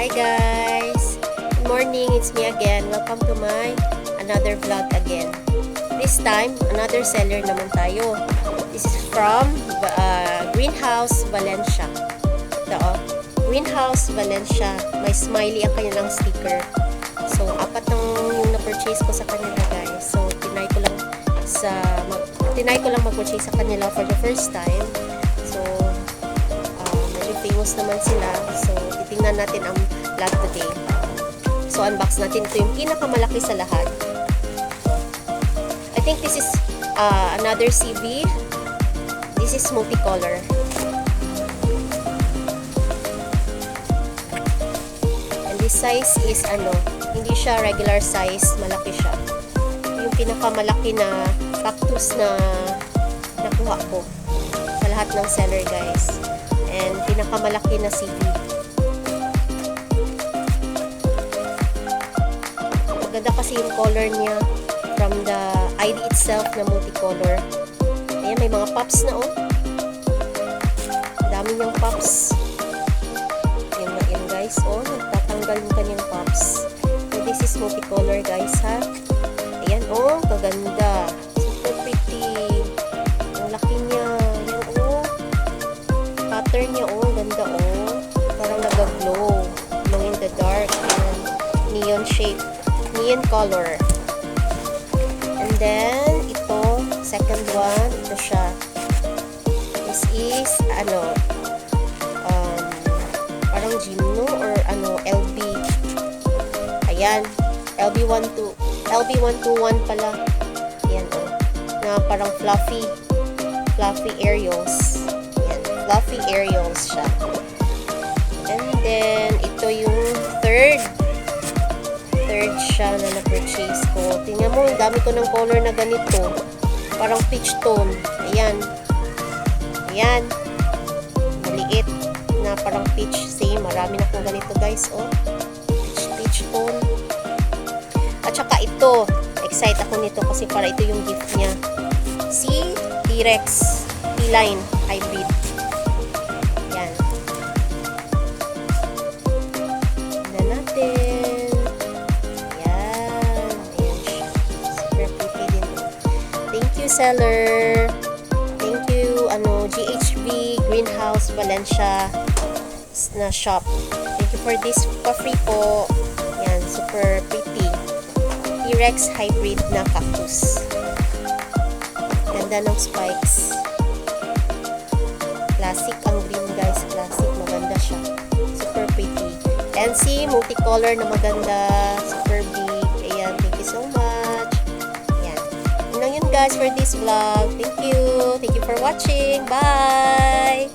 Hi guys! Good morning, it's me again. Welcome to my another vlog again. This time, another seller naman tayo. This is from Greenhouse Valencia. Ito Greenhouse Valencia. May smiley ang kanilang sticker. So, apat yung na-purchase ko sa kanila guys. So, tinay ko lang mag-purchase sa kanila for the first time. So, medyo famous naman sila. So, titingnan natin ang vlog today. So, unbox natin. Ito yung pinakamalaki sa lahat. I think this is another CB. This is multicolor. And this size is hindi siya regular size. Malaki siya. Yung pinakamalaki na cactus na nakuha ko sa lahat ng seller guys. And pinakamalaki na CB. Maganda kasi yung color niya from the ID itself na multicolor. Ayan, may mga pops na dami niyang pops. Ayan guys, nagtatanggal yung kanyang pops. So this is multicolor guys ha. Ayan kaganda. Super pretty. Ang laki niya. Ayan pattern niya ganda parang nag-glow. Glow in the dark. Ayan. Neon shape. Neon color. And then, ito, second one, ito siya. This is, parang Gymno or LB. Ayan, LB121 pala. Ayan, na parang fluffy aerials. Ayan, fluffy aerials siya. And then, ito yung third siya na na-purchase ko. Tingnan mo, dami ko ng color na ganito. Parang peach tone. Ayan. Maliit na parang peach. Same. Marami na kong ganito guys. Peach tone. At saka ito. Excited ako nito kasi para ito yung gift niya. Si T-Rex Feline Hybrid. Ayan. Tignan natin. Seller. Thank you, GHV Greenhouse Valencia na shop. Thank you for this pa-free po. Yan, super pretty. T-Rex hybrid na cactus. Ganda ng spikes. Classic ang green guys. Classic. Maganda siya. Super pretty. And see, multicolor na maganda. Super big. Ayan, thank you so much. Yun guys for this vlog. Thank you for watching. Bye!